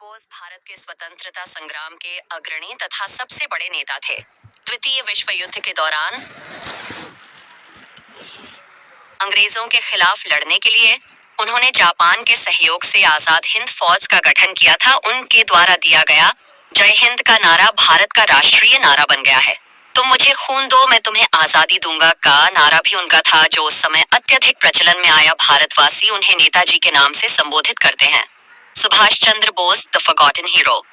बोस भारत के स्वतंत्रता संग्राम के अग्रणी तथा सबसे बड़े नेता थे। द्वितीय विश्व युद्ध के दौरान अंग्रेजों के खिलाफ लड़ने के लिए उन्होंने जापान के सहयोग से आजाद हिंद फौज का गठन किया था। उनके द्वारा दिया गया जय हिंद का नारा भारत का राष्ट्रीय नारा बन गया है। तुम मुझे खून दो मैं तुम्हें आजादी दूंगा का नारा भी उनका था, जो उस समय अत्यधिक प्रचलन में आया। भारतवासी उन्हें नेताजी के नाम से संबोधित करते हैं। Subhash Chandra Bose, the forgotten hero.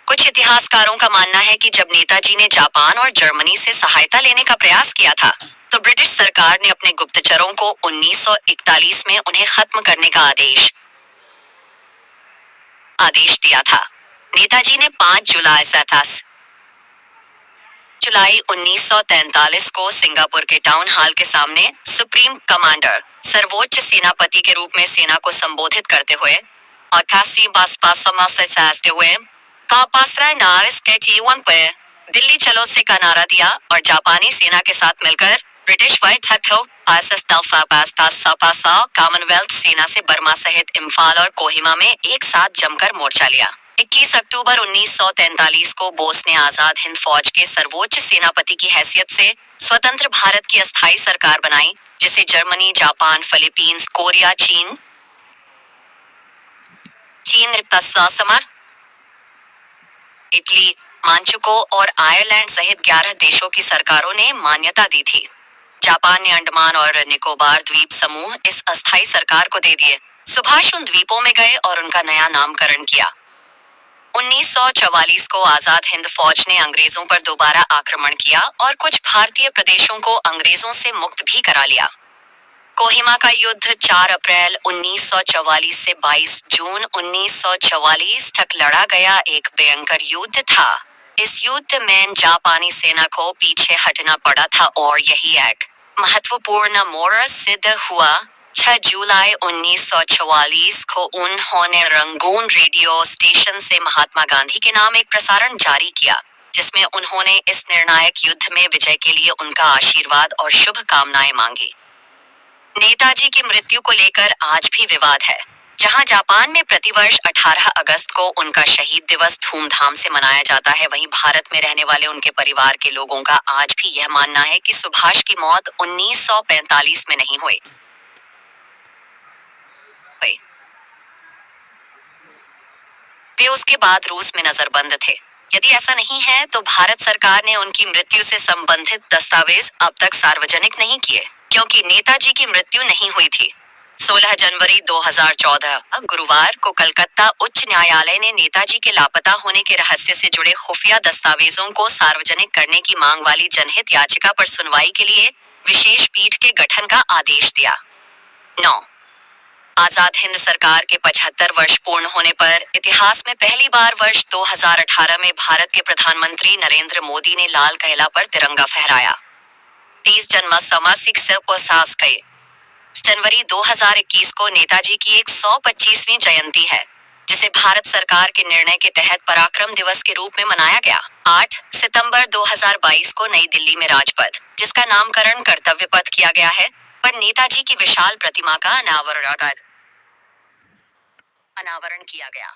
कुछ इतिहासकारों का मानना है कि जब नेताजी ने जापान और जर्मनी से सहायता लेने का प्रयास किया था, तो ब्रिटिश सरकार ने अपने गुप्तचरों को 1941 में उन्हें खत्म करने का आदेश दिया था। नेताजी ने 5 जुलाई 1943 को सिंगापुर के टाउन हॉल के सामने सुप्रीम कमांडर, सर्वोच्च सेनापति के रूप में सेना को संबोधित करते हुए 88 हुए दिल्ली चलो से का नारा दिया और जापानी सेना के साथ मिलकर ब्रिटिश व्हाइट कॉमनवेल्थ सेना से बर्मा सहित इम्फाल और कोहिमा में एक साथ जमकर मोर्चा लिया। 21 अक्टूबर 1943 को बोस ने आजाद हिंद फौज के सर्वोच्च सेनापति की हैसियत से स्वतंत्र भारत की अस्थायी सरकार बनाई, जिसे जर्मनी, जापान, फिलीपींस, कोरिया, चीन, इटली, मांचुको और आयरलैंड सहित 11 देशों की सरकारों ने मान्यता दी थी। जापान ने अंडमान और निकोबार द्वीप समूह इस अस्थायी सरकार को दे दिए। सुभाष उन द्वीपों में गए और उनका नया नामकरण किया। 1944 को आजाद हिंद फौज ने अंग्रेजों पर दोबारा आक्रमण किया और कुछ भारतीय प्रदेशों को अंग्रेजों से मुक्त भी करा लिया। कोहिमा का युद्ध 4 अप्रैल 1944 से 22 जून 1944 तक लड़ा गया एक भयंकर युद्ध था। इस युद्ध में जापानी सेना को पीछे हटना पड़ा था और यही एक महत्वपूर्ण मोड़ सिद्ध हुआ। 6 जुलाई 1944 को उन्होंने रंगून रेडियो स्टेशन से महात्मा गांधी के नाम एक प्रसारण जारी किया, जिसमें उन्होंने इस निर्णायक युद्ध में विजय के लिए उनका आशीर्वाद और शुभकामनाएं मांगी। नेताजी की मृत्यु को लेकर आज भी विवाद है। जहां जापान में प्रतिवर्ष 18 अगस्त को उनका शहीद दिवस धूमधाम से मनाया जाता है, वहीं भारत में रहने वाले उनके परिवार के लोगों का आज भी यह मानना है कि सुभाष की मौत 1945 में नहीं हुई। वे उसके बाद रूस में नजरबंद थे। यदि ऐसा नहीं है तो भारत सरकार ने उनकी मृत्यु से संबंधित दस्तावेज अब तक सार्वजनिक नहीं किए, क्योंकि नेताजी की मृत्यु नहीं हुई थी। 16 जनवरी 2014 गुरुवार को कलकत्ता उच्च न्यायालय ने नेताजी के लापता होने के रहस्य से जुड़े खुफिया दस्तावेजों को सार्वजनिक करने की मांग वाली जनहित याचिका पर सुनवाई के लिए विशेष पीठ के गठन का आदेश दिया। 9 आजाद हिंद सरकार के 75 वर्ष पूर्ण होने पर इतिहास में पहली बार वर्ष 2018 में भारत के प्रधानमंत्री नरेंद्र मोदी ने लाल किला पर तिरंगा फहराया। 30 जनवरी 2021 को नेताजी की 125वीं जयंती है, जिसे भारत सरकार के निर्णय के तहत पराक्रम दिवस के रूप में मनाया गया। 8 सितंबर 2022 को नई दिल्ली में राजपथ, जिसका नामकरण कर्तव्य पथ किया गया है, पर नेताजी की विशाल प्रतिमा का अनावरण किया गया।